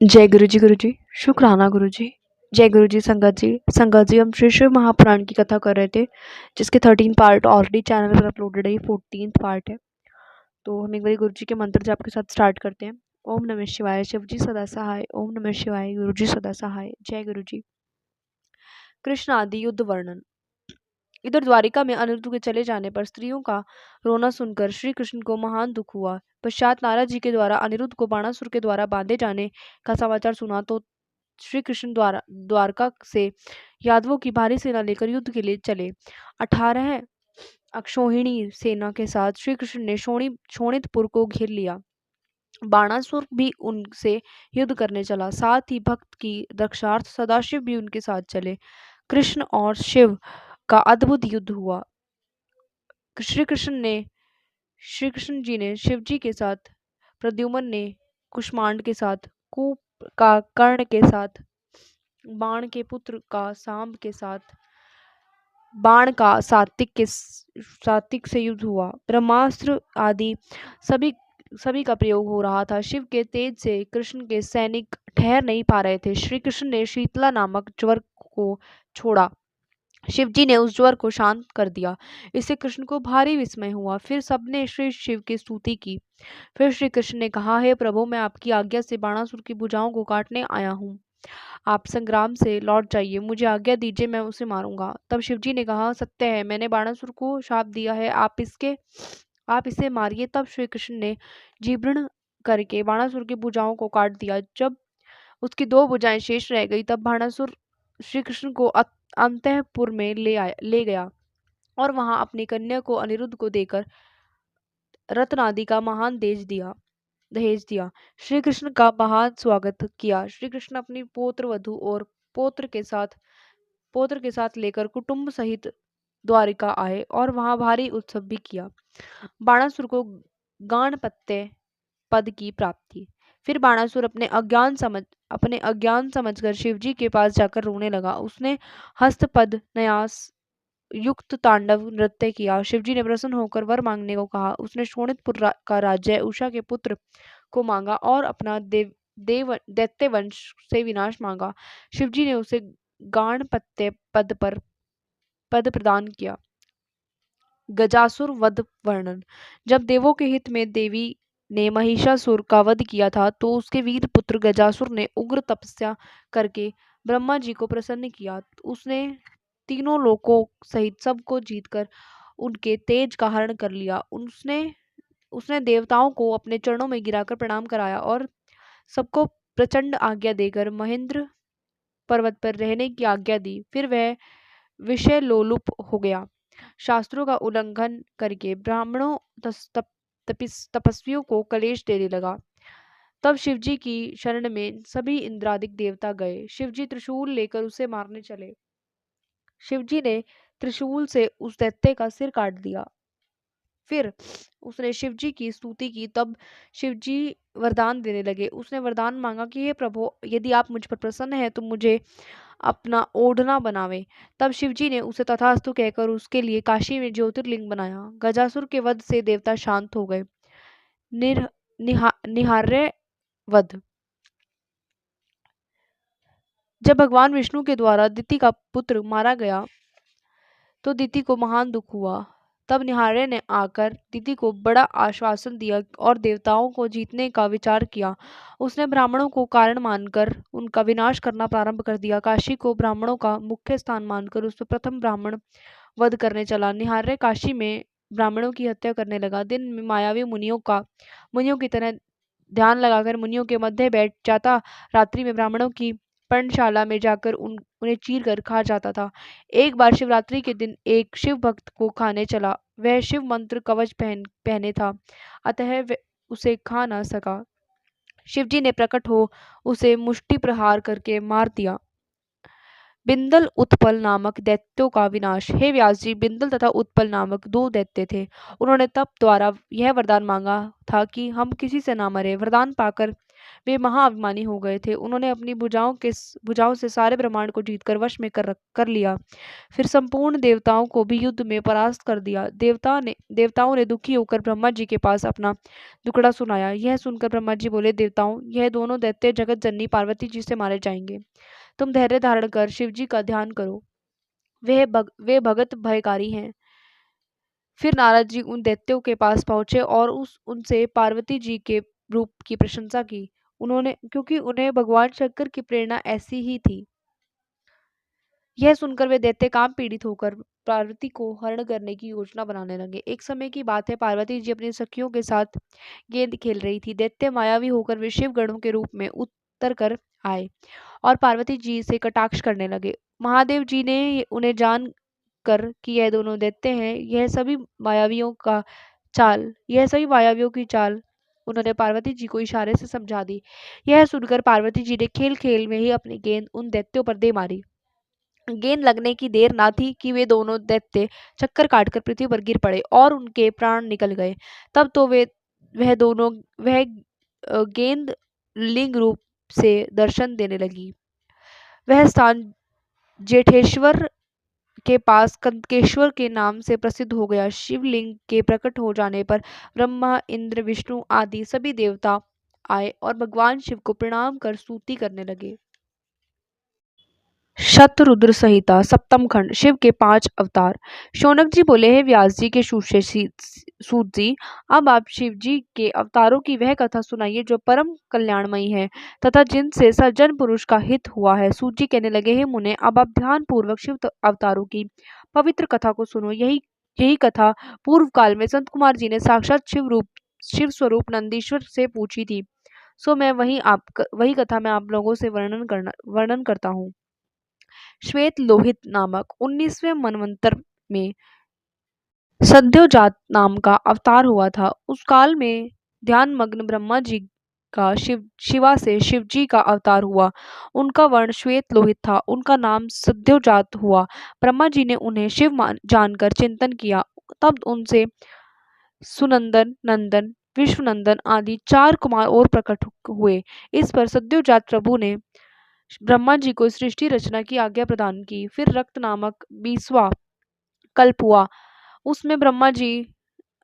जय गुरु जी, गुरु जी। शुक्राना गुरु जी। जय गुरु जी, संगत जी। संगत जी, हम श्री शिव महापुराण की कथा कर रहे थे, जिसके 13 पार्ट ऑलरेडी चैनल पर अपलोडेड है। ये 14th पार्ट है। तो हम एक बार गुरु जी के मंत्र जाप के साथ स्टार्ट करते हैं। ओम नमः शिवाय। शिव जी सदा सहाय। ओम नमः शिवाय। गुरु जी सदा सहाय। जय गुरु जी। कृष्ण आदि युद्ध वर्णन। इधर द्वारिका में अनिरुद्ध के चले जाने पर स्त्रियों का रोना सुनकर श्री कृष्ण को महान दुख हुआ। पश्चात नारद जी के द्वारा अनिरुद्ध को बाणासुर के द्वारा बांधे जाने का समाचार सुना तो श्री कृष्ण द्वारका से यादवों की भारी सेना लेकर युद्ध के लिए चले। 18 अक्षौहिणी सेना के साथ श्री कृष्ण ने शोणितपुर को घेर लिया। बाणासुर भी उनसे युद्ध करने चला। साथ ही भक्त की रक्षार्थ सदाशिव भी उनके साथ चले। कृष्ण और शिव का अद्भुत युद्ध हुआ। श्री कृष्ण जी ने शिव जी के साथ, प्रद्युम्न ने कुष्मांड के साथ, कूप का कर्ण के साथ, बाण के पुत्र का सांब के साथ, बाण का सात्विक से युद्ध हुआ। ब्रह्मास्त्र आदि सभी का प्रयोग हो रहा था। शिव के तेज से कृष्ण के सैनिक ठहर नहीं पा रहे थे। श्री कृष्ण ने शीतला नामक ज्वर को छोड़ा। शिव जी ने उस ज्वर को शांत कर दिया। इससे कृष्ण को भारी विस्मय हुआ। फिर सबने श्री शिव की स्तुति की। फिर श्री कृष्ण ने कहा, हे प्रभु, मैं आपकी आज्ञा से बाणासुर की भुजाओं को काटने आया हूँ। आप संग्राम से लौट जाइए, मुझे आज्ञा दीजिए, मैं उसे मारूंगा। तब शिव जी ने कहा, सत्य है, मैंने बाणासुर को शाप दिया है, आप इसे मारिए। तब श्री कृष्ण ने जीवृण करके बाणासुर की भुजाओं को काट दिया। जब उसकी 2 भुजाएं शेष रह गई, तब बाणासुर श्री कृष्ण को अंतःपुर में ले गया और वहां अपनी कन्या को अनिरुद्ध को देकर रत्न आदि का महान दहेज दिया। श्री कृष्ण का महान स्वागत किया। श्री कृष्ण अपनी पौत्र वधु और पौत्र के साथ लेकर कुटुंब सहित द्वारिका आए और वहां भारी उत्सव भी किया। बाणासुर को गाणपत्य पद की प्राप्ति। फिर बाणासुर अपने अज्ञान समझकर शिवजी के पास जाकर रोने लगा। उसने हस्तपद न्यास युक्त तांडव नृत्य किया। शिवजी ने प्रसन्न होकर वर मांगने को कहा। उसने शोणितपुर का राज्य उषा के पुत्र को मांगा और अपना दैत्य वंश से विनाश मांगा। शिवजी ने उसे गाणपत्य पद प्रदान किया। गजासुर वध वर्णन। जब देवों के हित में देवी ने महिषासुर का वध किया था, तो उसके वीर पुत्र गजासुर ने उग्र तपस्या करके ब्रह्मा जी को प्रसन्न किया। उसने तीनों लोकों सहित सबको जीतकर उनके तेज का हरण कर लिया। उसने देवताओं को अपने चरणों में गिराकर प्रणाम कराया और सबको प्रचंड आज्ञा देकर महेंद्र पर्वत पर रहने की आज्ञा दी। फिर वह विषय लोलुप हो गया। शास्त्रों का उल्लंघन करके ब्राह्मणों तपस्वियों को कलेश देने लगा। तब शिवजी की शरण में सभी इंद्रादिक देवता गए। शिवजी त्रिशूल लेकर उसे मारने चले। शिवजी ने त्रिशूल से उस दैत्य का सिर काट दिया। फिर उसने शिवजी की स्तुति की। तब शिवजी वरदान देने लगे। उसने वरदान मांगा कि हे प्रभु, यदि आप मुझ पर प्रसन्न हैं तो मुझे अपना ओढ़ना बनावे। तब शिवजी ने उसे तथास्तु कहकर उसके लिए काशी में ज्योतिर्लिंग बनाया। गजासुर के वध से देवता शांत हो गए। निहार्य वध। जब भगवान विष्णु के द्वारा दिति का पुत्र मारा गया तो दिति को महान दुख हुआ। तब निहार्य ने आकर दिति को बड़ा आश्वासन दिया और देवताओं को जीतने का विचार किया। उसने ब्राह्मणों को कारण मानकर उनका विनाश करना प्रारंभ कर दिया। काशी को ब्राह्मणों का मुख्य स्थान मानकर उस पर प्रथम ब्राह्मण वध करने चला। निहार्य काशी में ब्राह्मणों की हत्या करने लगा। दिन में मायावी मुनियों की तरह ध्यान लगाकर मुनियों के मध्य बैठ जाता। रात्रि में ब्राह्मणों की पर्णशाला में जाकर उन्हें चीर कर खा जाता था। एक बार शिवरात्रि के दिन एक शिव भक्त को खाने चला। वह शिव मंत्र कवच पहने था, अतः वह उसे खा न सका। शिवजी ने प्रकट हो उसे मुष्टि प्रहार करके मार दिया। बिंदल उत्पल नामक दैत्यों का विनाश। हे व्यास जी, बिंदल तथा उत्पल नामक 2 दैत्य थे। उन्होंने तप द्वारा यह वरदान मांगा था कि हम किसी से ना मरे। वरदान पाकर वे महाअभिमानी हो गए थे। उन्होंने अपनी भुजाओं से सारे ब्रह्मांड को जीतकर वश में कर लिया। फिर संपूर्ण देवताओं को भी युद्ध में परास्त कर दिया। देवताओं ने दुखी होकर ब्रह्मा जी के पास अपना दुखड़ा सुनाया। यह सुनकर ब्रह्मा जी बोले, देवताओं, यह दोनों दैत्य जगत जननी पार्वती जी से मारे जाएंगे। तुम धैर्य धारण कर शिव जी का ध्यान करो। वे भगत भयकारी हैं। फिर नारद जी उन दैत्यों के पास पहुंचे और उनसे पार्वती जी के रूप की प्रशंसा की। उन्होंने क्योंकि उन्हें भगवान शंकर की प्रेरणा ऐसी ही थी। यह सुनकर वे दैत्य काम पीड़ित होकर पार्वती को हरण करने की योजना बनाने लगे। एक समय की बात है, पार्वती जी अपनी सखियों के साथ गेंद खेल रही थी। दैत्य मायावी होकर वे शिव गणों के रूप में उतर कर आए और पार्वती जी से कटाक्ष करने लगे। महादेव जी ने उन्हें जान कर कि यह दोनों दैत्य हैं, यह सभी मायावियों की चाल उन्होंने पार्वती जी को इशारे से समझा दी। यह सुनकर पार्वती जी ने खेल खेल में ही अपनी गेंद उन दैत्यों पर दे मारी। गेंद लगने की देर ना थी कि वे दोनों दैत्य चक्कर काटकर पृथ्वी पर गिर पड़े और उनके प्राण निकल गए। तब तो वह गेंद लिंग रूप से दर्शन देने लगी। वह स्थान जेठेश्वर के पास कंदकेश्वर के नाम से प्रसिद्ध हो गया। शिवलिंग के प्रकट हो जाने पर ब्रह्मा, इंद्र, विष्णु आदि सभी देवता आए और भगवान शिव को प्रणाम कर स्तुति करने लगे। शतरुद्र संहिता सप्तम खंड। शिव के 5 अवतार। शौनक जी बोले, हे व्यास जी के सूत जी, अब आप शिव जी के अवतारों की वह कथा सुनाइए जो परम कल्याणमयी है तथा जिनसे सज्जन पुरुष का हित हुआ है। सूत जी कहने लगे, हे मुने, अब आप ध्यान पूर्वक शिव अवतारों की पवित्र कथा को सुनो। यही कथा पूर्व काल में संत कुमार जी ने साक्षात शिव स्वरूप नंदीश्वर से पूछी थी। सो मैं वही कथा मैं आप लोगों से वर्णन करता हूँ। श्वेत लोहित नामक 19वें मनवंतर में सद्योजात नाम का अवतार हुआ था। उस काल में ध्यानमग्न ब्रह्मा जी का शिवा से शिव जी का अवतार हुआ। उनका वर्ण श्वेत लोहित था। उनका नाम सद्योजात हुआ। ब्रह्मा जी ने उन्हें शिव जानकर चिंतन किया। तब उनसे सुनंदन, नंदन, विश्वनंदन आदि 4 कुमार और प्रकट हुए। इस पर सद्योजात प्रभु ने ब्रह्मा जी को सृष्टि रचना की आज्ञा प्रदान की। फिर रक्त नामक 20वां कल्प हुआ। उसमें ब्रह्मा जी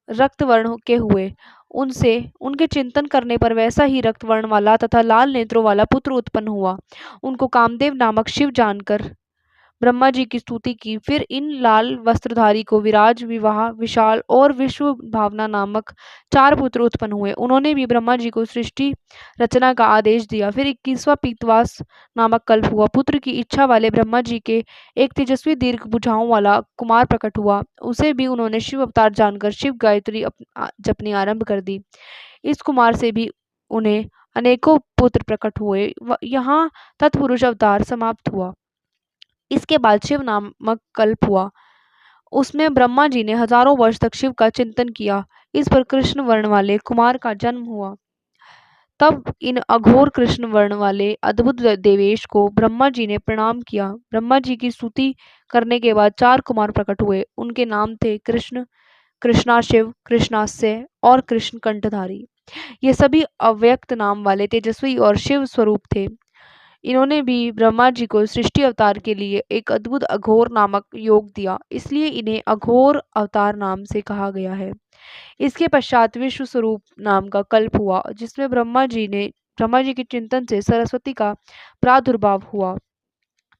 रक्त वर्ण के हुए। उनके चिंतन करने पर वैसा ही रक्त वर्ण वाला तथा लाल नेत्रों वाला पुत्र उत्पन्न हुआ। उनको कामदेव नामक शिव जानकर ब्रह्मा जी की स्तुति की। फिर इन लाल वस्त्रधारी को विराज, विवाह, विशाल और विश्व भावना नामक 4 पुत्र उत्पन्न हुए। उन्होंने भी ब्रह्मा जी को सृष्टि रचना का आदेश दिया। फिर 21वां पीतवास नामक कल्प हुआ। पुत्र की इच्छा वाले ब्रह्मा जी के एक तेजस्वी दीर्घ भुजाओं वाला कुमार प्रकट हुआ। उसे भी उन्होंने शिव अवतार जानकर शिव गायत्री जपनी आरंभ कर दी। इस कुमार से भी उन्हें अनेकों पुत्र प्रकट हुए। यहाँ तत्पुरुष अवतार समाप्त हुआ। इसके बाद शिव नामक कल्प हुआ। उसमें ब्रह्मा जी ने हजारों वर्ष तक शिव का चिंतन किया। इस पर कृष्ण वर्ण वाले कुमार का जन्म हुआ। तब इन अघोर कृष्ण वर्ण वाले अद्भुत देवेश को ब्रह्मा जी ने प्रणाम किया। ब्रह्मा जी की स्तुति करने के बाद 4 कुमार प्रकट हुए। उनके नाम थे कृष्ण, कृष्णाशिव, कृष्णास्य और कृष्ण कंठधारी। ये सभी अव्यक्त नाम वाले तेजस्वी और शिव स्वरूप थे। इन्होंने भी ब्रह्मा जी को सृष्टि अवतार के लिए एक अद्भुत अघोर नामक योग दिया, इसलिए इन्हें अघोर अवतार नाम से कहा गया है। इसके पश्चात विश्व स्वरूप नाम का कल्प हुआ, जिसमें ब्रह्मा जी के चिंतन से सरस्वती का प्रादुर्भाव हुआ।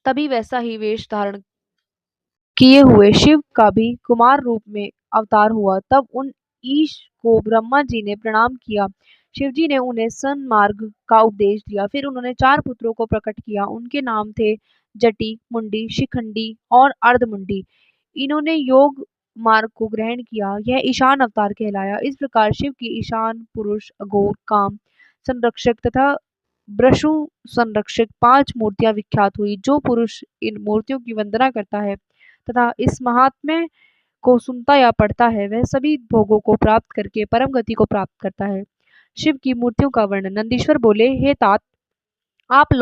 तभी वैसा ही वेश धारण किए हुए शिव का भी कुमार रूप में अवतार हुआ। तब उन ईश को ब्रह्मा जी ने प्रणाम किया। शिव जी ने उन्हें सन्मार्ग का उपदेश दिया। फिर उन्होंने 4 पुत्रों को प्रकट किया। उनके नाम थे जटी, मुंडी, शिखंडी और अर्धमुंडी। इन्होंने योग मार्ग को ग्रहण किया। यह ईशान अवतार कहलाया। इस प्रकार शिव की ईशान, पुरुष, अघोर, काम संरक्षक तथा ब्रशु संरक्षक 5 मूर्तियां विख्यात हुई। जो पुरुष इन मूर्तियों की वंदना करता है तथा इस महात्म्य को सुनता या पढ़ता है, वह सभी भोगों को प्राप्त करके परम गति को प्राप्त करता है। शिव की मूर्तियों का वर्णन। नंदीश्वर बोले, हे तात, आप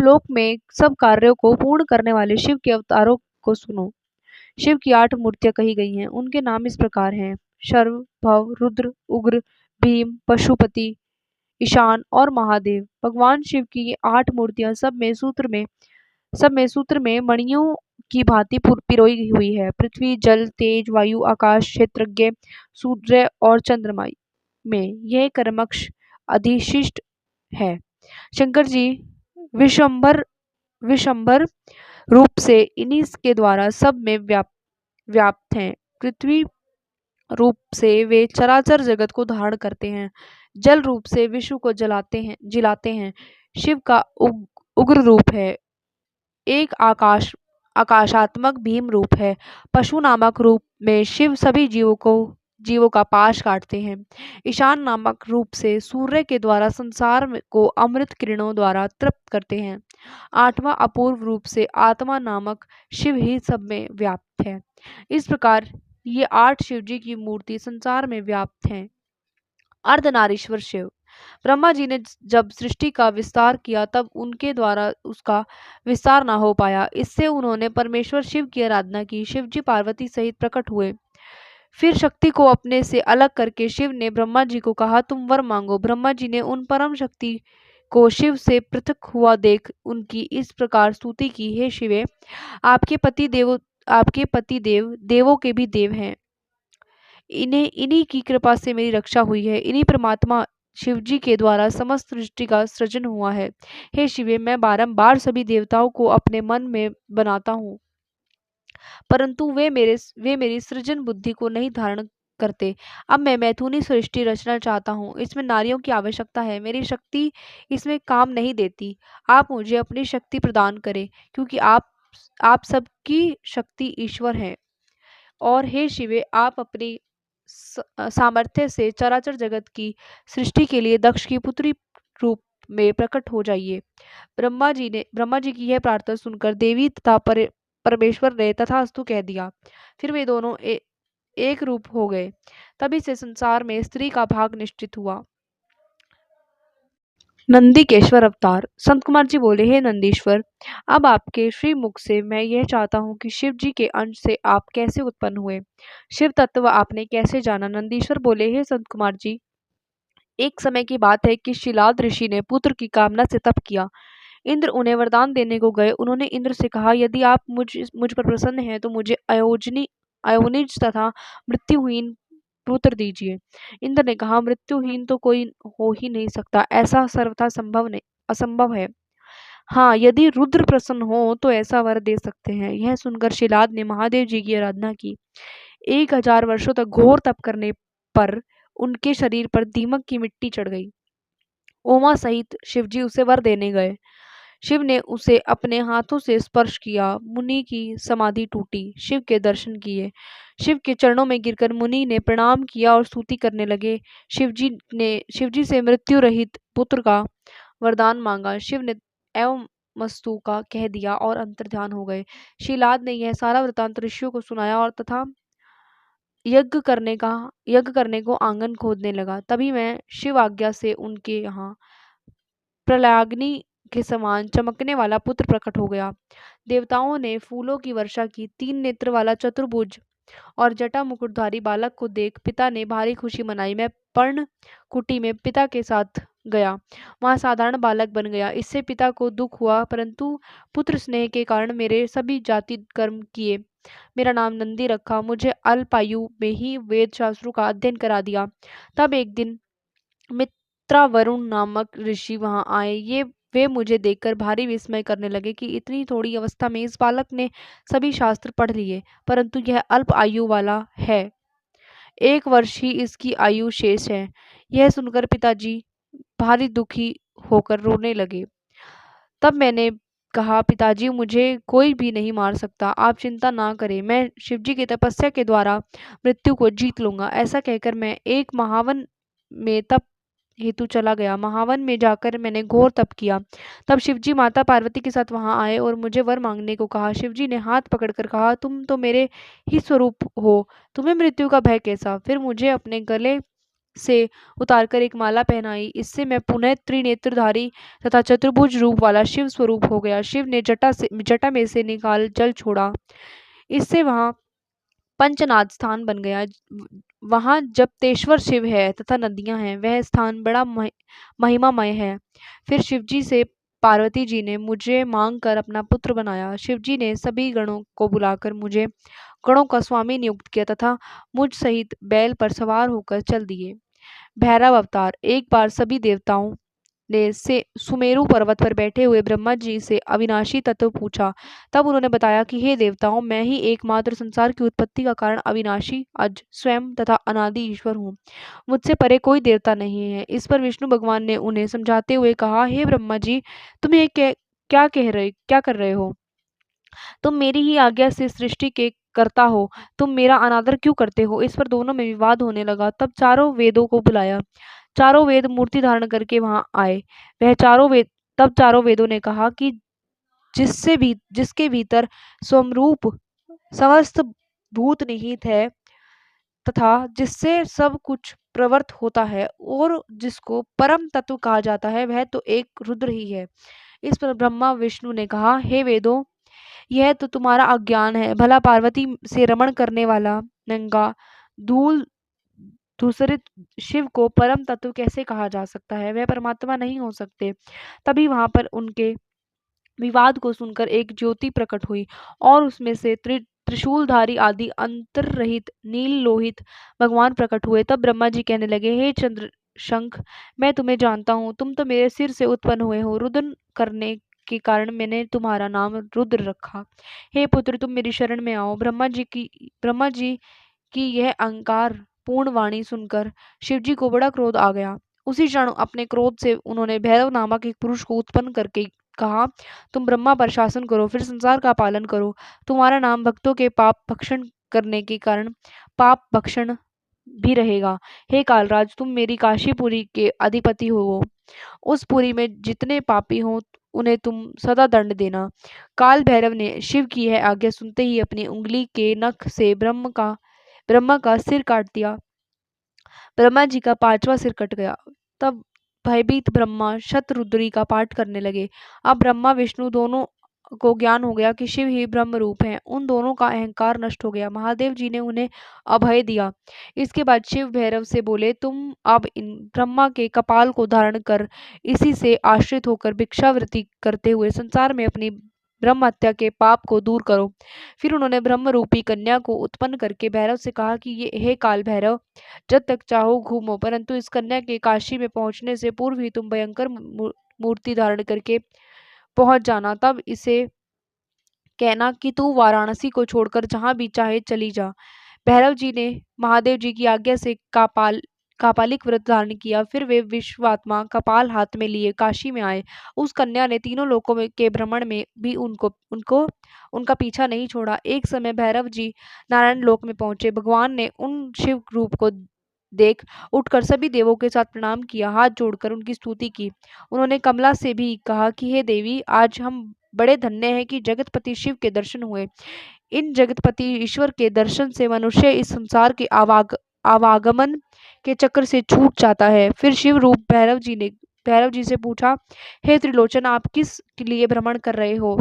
लोक में सब कार्यों को पूर्ण करने वाले शिव के अवतारों को सुनो। शिव की 8 मूर्तियां कही गई हैं। उनके नाम इस प्रकार हैं: शर्व, भव, रुद्र, उग्र, भीम, पशुपति, ईशान और महादेव। भगवान शिव की ये 8 मूर्तियां सब में सूत्र में मणियों की भांति पिरोई हुई है। पृथ्वी, जल, तेज, वायु, आकाश, क्षेत्रज्ञ, सूर्य और चंद्रमा में यह कर्मक्ष अधिशिष्ट है। शंकर जी विश्वम्भर विश्वम्भर रूप से इन्हीं के द्वारा सब में व्याप्त हैं। पृथ्वी रूप से वे चराचर जगत को धारण करते हैं। जल रूप से विश्व को जिलाते हैं। शिव का उग्र रूप है। एक आकाशात्मक भीम रूप है। पशु नामक रूप में शिव सभी जीवों का पाश काटते हैं। ईशान नामक रूप से सूर्य के द्वारा संसार को अमृत किरणों द्वारा तृप्त करते हैं। 8वां अपूर्व रूप से आत्मा नामक शिव ही सब में व्याप्त है। इस प्रकार ये 8 शिव जी की मूर्ति संसार में व्याप्त हैं। अर्धनारीश्वर शिव। ब्रह्मा जी ने जब सृष्टि का विस्तार किया तब उनके द्वारा उसका विस्तार ना हो पाया। इससे उन्होंने परमेश्वर शिव की आराधना की। शिव जी पार्वती सहित प्रकट हुए। फिर शक्ति को अपने से अलग करके शिव ने ब्रह्मा जी को कहा, तुम वर मांगो। ब्रह्मा जी ने उन परम शक्ति को शिव से पृथक हुआ देख उनकी इस प्रकार स्तुति की, हे शिवे, आपके पति देव देवों के भी देव हैं। इन्हीं की कृपा से मेरी रक्षा हुई है। इन्हीं परमात्मा शिव जी के द्वारा समस्त सृष्टि का सृजन हुआ है। हे शिवे, मैं बारंबार सभी देवताओं को अपने मन में बनाता हूँ, परंतु वे मेरी सृजन बुद्धि को नहीं धारण करते। अब मैं मैथुनी सृष्टि रचना चाहता हूँ। इसमें नारियों की आवश्यकता है। मेरी शक्ति इसमें काम नहीं देती। आप मुझे अपनी शक्ति प्रदान करें, क्योंकि आप सबकी शक्ति ईश्वर है। और हे शिवे, आप अपनी सामर्थ्य से चराचर जगत की सृष्टि के लिए दक्ष की पुत्री रूप में प्रकट हो जाइए। ब्रह्मा जी की यह प्रार्थना सुनकर देवी तथा परमेश्वर ने तथास्तु कह दिया। फिर वे दोनों एक रूप हो गए। तभी से संसार में स्त्री का भाग निश्चित हुआ। नंदीकेश्वर अवतार। संत कुमार जी बोले, हे नंदीश्वर, अब आपके श्री मुख से मैं यह चाहता हूँ कि शिव जी के अंश से आप कैसे उत्पन्न हुए, शिव तत्व आपने कैसे जाना। नंदीश्वर बोले, हे संत कुमार जी, एक समय की बात है कि शिलाद ऋषि ने पुत्र की कामना से तप किया। इंद्र उन्हें वरदान देने को गए। उन्होंने इंद्र से कहा, यदि आप मुझ पर प्रसन्न हैं तो मुझे अयोनिज तथा मृत्युहीन पुत्र दीजिए। इंद्र ने कहा, मृत्युहीन तो कोई हो ही नहीं सकता, ऐसा सर्वथा असंभव है। हाँ, यदि रुद्र प्रसन्न हो तो ऐसा वर दे सकते हैं। यह सुनकर शिलाद ने महादेव जी की आराधना की। 1000 वर्षों तक घोर तप करने पर उनके शरीर पर दीमक की मिट्टी चढ़ गई। उमा सहित शिवजी उसे वर देने गए। शिव ने उसे अपने हाथों से स्पर्श किया। मुनि की समाधि टूटी। शिव के दर्शन किए। शिव के चरणों में गिरकर मुनि ने प्रणाम किया और स्तुति करने लगे। शिवजी से मृत्यु रहित पुत्र का वरदान मांगा। शिव ने एवं मस्तु का कह दिया और अंतर्ध्यान हो गए। शिलाद ने यह सारा वृतांत ऋषियों को सुनाया और तथा यज्ञ करने को आंगन खोदने लगा। तभी मैं शिव आज्ञा से उनके यहाँ प्रलयाग्नि के समान चमकने वाला पुत्र प्रकट हो गया। देवताओं ने फूलों की वर्षा की। 3 नेत्र वाला चतुर्भुज और जटा मुकुटधारी बालक को देख पिता ने भारी खुशी मनाई। मैं पर्ण कुटी में पिता के साथ गया। वहां साधारण बालक बन गया। इससे पिता को दुख हुआ, परंतु पुत्र स्नेह के कारण मेरे सभी जाति कर्म किए। मेरा नाम नंदी रखा। मुझे अल्पायु में ही वेद शास्त्रों का अध्ययन करा दिया। तब एक दिन मित्रावरुण नामक ऋषि वहां आए। वे मुझे देखकर भारी विस्मय करने लगे कि इतनी थोड़ी अवस्था में इस बालक ने सभी शास्त्र पढ़ लिए, परंतु यह अल्प आयु वाला है। 1 वर्ष ही इसकी आयु शेष है। यह सुनकर पिताजी भारी दुखी होकर रोने लगे। तब मैंने कहा, पिताजी, मुझे कोई भी नहीं मार सकता, आप चिंता ना करें, मैं शिवजी की तपस्या के द्वारा मृत्यु को जीत लूंगा। ऐसा कहकर मैं एक महावन में तप हेतु चला गया। महावन में जाकर मैंने घोर तप किया। तब शिवजी माता पार्वती के साथ वहां आए और मुझे वर मांगने को कहा। शिवजी ने हाथ पकड़कर कहा, तुम तो मेरे ही स्वरूप हो, तुम्हें मृत्यु का भय कैसा। फिर मुझे अपने गले से उतारकर एक माला पहनाई। इससे मैं पुनः त्रिनेत्रधारी तथा चतुर्भुज रूप वाला शिव स्वरूप हो गया। शिव ने जटा में से निकाल जल छोड़ा। इससे वहां पंचनाद स्थान बन गया। वहाँ जपतेश्वर शिव है तथा नदियाँ हैं, वह स्थान बड़ा महिमामय है। फिर शिवजी से पार्वती जी ने मुझे मांग कर अपना पुत्र बनाया। शिवजी ने सभी गणों को बुलाकर मुझे गणों का स्वामी नियुक्त किया तथा मुझ सहित बैल पर सवार होकर चल दिए। भैरव अवतार। एक बार सभी देवताओं ने से सुमेरु पर्वत पर बैठे हुए ब्रह्मा जी से अविनाशी तत्व पूछा। तब उन्होंने बताया कि हे देवताओं, मैं ही एकमात्र संसार की उत्पत्ति का कारण अविनाशी, अज, स्वयं तथा अनादि ईश्वर हूँ। मुझसे परे कोई देवता नहीं है। इस पर विष्णु भगवान ने उन्हें समझाते हुए कहा, हे ब्रह्मा जी, तुम ये क्या कर रहे हो? तुम मेरी ही आज्ञा से सृष्टि के कर्ता हो, तुम मेरा अनादर क्यों करते हो? इस पर दोनों में विवाद होने लगा। तब चारों वेदों को बुलाया। चारों वेद मूर्ति धारण करके वहां आए। वह चारों वेद तब चारों वेदों ने कहा कि जिसके भीतर स्वरूप समस्त भूत निहित है तथा जिससे सब कुछ प्रवृत्त होता है और जिसको परम तत्व कहा जाता है, वह तो एक रुद्र ही है। इस पर ब्रह्मा विष्णु ने कहा, हे वेदों, यह तो तुम्हारा अज्ञान है। भला पार्वती से रमण करने वाला नंगा धूल धूसरित शिव को परम तत्व कैसे कहा जा सकता है? वह परमात्मा नहीं हो सकते। तभी वहां पर उनके विवाद को सुनकर एक ज्योति प्रकट हुई और उसमें से त्रिशूलधारी आदि अंतर रहित नील लोहित भगवान प्रकट हुए। तब ब्रह्मा जी कहने लगे, हे चंद्र शंख, मैं तुम्हें जानता हूँ। तुम तो मेरे सिर से उत्पन्न हुए हो। रुदन करने के कारण मैंने तुम्हारा नाम रुद्र रखा। हे पुत्र, तुम मेरी शरण में आओ। ब्रह्मा जी की यह अहंकार पूर्ण वाणी सुनकर शिवजी को बड़ा क्रोध आ गया। उसी क्षण अपने क्रोध से उन्होंने भैरव नामक एक पुरुष को उत्पन्न करके कहा, तुम ब्रह्मा पर शासन करो, फिर संसार का पालन करो। तुम्हारा नाम भक्तों के पाप भक्षण करने के कारण पाप भक्षण भी रहेगा। हे कालराज, तुम मेरी काशीपुरी के अधिपति हो। उस पुरी में जितने पापी हों उन्हें तुम सदा दंड देना। काल भैरव ने शिव की यह आज्ञा सुनते ही अपनी उंगली के नख से ब्रह्मा का सिर काट दिया। ब्रह्मा जी का पांचवा सिर कट गया। तब भयभीत ब्रह्मा शतरुद्री का पाठ करने लगे। अब ब्रह्मा विष्णु दोनों को ज्ञान हो गया कि शिव ही ब्रह्म रूप हैं। उन दोनों का अहंकार नष्ट हो गया। महादेव जी ने उन्हें अभय दिया। इसके बाद शिव भैरव से बोले, तुम अब इन ब्रह्मा के कपाल को धारण कर इसी से आश्रित होकर भिक्षावृत्ति करते हुए संसार में अपनी ब्रह्म हत्या के पाप को दूर करो। फिर उन्होंने ब्रह्म रूपी कन्या को उत्पन्न करके भैरव से कहा कि ये हे काल भैरव, जब तक चाहो घूमो, परंतु इस कन्या के काशी में पहुंचने से पूर्व ही तुम भयंकर मूर्ति धारण करके पहुंच जाना। तब इसे कहना कि तू वाराणसी को छोड़कर जहां भी चाहे चली जा। भैरव जी ने महादेव जी की आज्ञा से कापालिक व्रत धारण किया। फिर वे विश्वात्मा कपाल हाथ में लिए काशी में आए। उस कन्या ने तीनों लोकों के भ्रमण में भी उनको उनको उनका पीछा नहीं छोड़ा। एक समय भैरव जी नारायण लोक में पहुंचे। भगवान ने उन शिव रूप को देख उठकर सभी देवों के साथ प्रणाम किया, हाथ जोड़कर उनकी स्तुति की। उन्होंने कमला से भी कहा कि हे देवी, आज हम बड़े धन्य हैं कि जगतपति शिव के दर्शन हुए। इन जगतपति ईश्वर के दर्शन से मनुष्य इस संसार के आवागमन के चक्र से छूट जाता है। फिर शिव रूप भैरव जी से पूछा, हे त्रिलोचन, आप किस लिए भ्रमण कर रहे हो?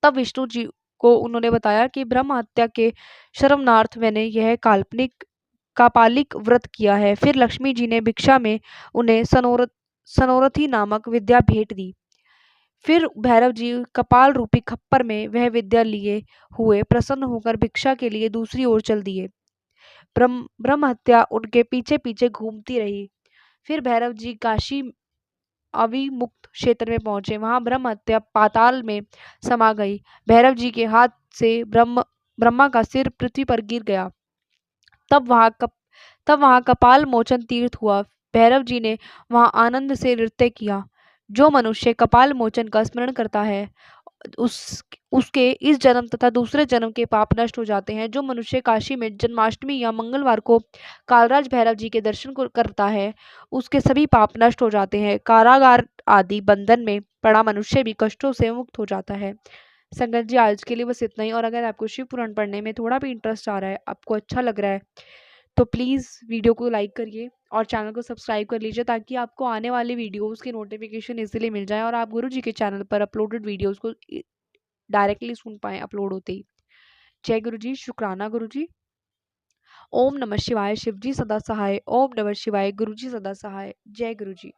तब विष्णु जी को उन्होंने बताया कि ब्रह्म हत्या के शर्मनार्थ मैंने यह कापालिक व्रत किया है। फिर लक्ष्मी जी ने भिक्षा में उन्हें सनोरथी नामक विद्या भेंट दी। फिर भैरव जी कपाल रूपी खप्पर में वह विद्या लिए हुए प्रसन्न होकर भिक्षा के लिए दूसरी ओर चल दिए। ब्रह्म हत्या उनके पीछे पीछे घूमती रही। फिर भैरव जी काशी अविमुक्त क्षेत्र में पहुंचे। वहां ब्रह्म हत्या पाताल में समा गई। भैरव जी के हाथ से ब्रह्मा का सिर पृथ्वी पर गिर गया। तब वहां कपाल मोचन तीर्थ हुआ। भैरव जी ने वहां आनंद से नृत्य किया। जो मनुष्य कपाल मोचन का स्मरण करता है उसके इस जन्म तथा दूसरे जन्म के पाप नष्ट हो जाते हैं। जो मनुष्य काशी में जन्माष्टमी या मंगलवार को कालराज भैरव जी के दर्शन को करता है उसके सभी पाप नष्ट हो जाते हैं। कारागार आदि बंधन में पड़ा मनुष्य भी कष्टों से मुक्त हो जाता है। संगत जी, आज के लिए बस इतना ही। और अगर आपको शिव पुराण पढ़ने में थोड़ा भी इंटरेस्ट आ रहा है, आपको अच्छा लग रहा है, तो प्लीज़ वीडियो को लाइक करिए और चैनल को सब्सक्राइब कर लीजिए ताकि आपको आने वाले वीडियोस की नोटिफिकेशन इजीली मिल जाए और आप गुरु जी के चैनल पर अपलोडेड वीडियोस को डायरेक्टली सुन पाएँ अपलोड होते ही। जय गुरु जी, शुक्राना गुरु जी। ओम नमः शिवाय, शिव जी सदा सहाय। ओम नमः शिवाय, गुरु जी सदा सहाय। जय गुरु जी।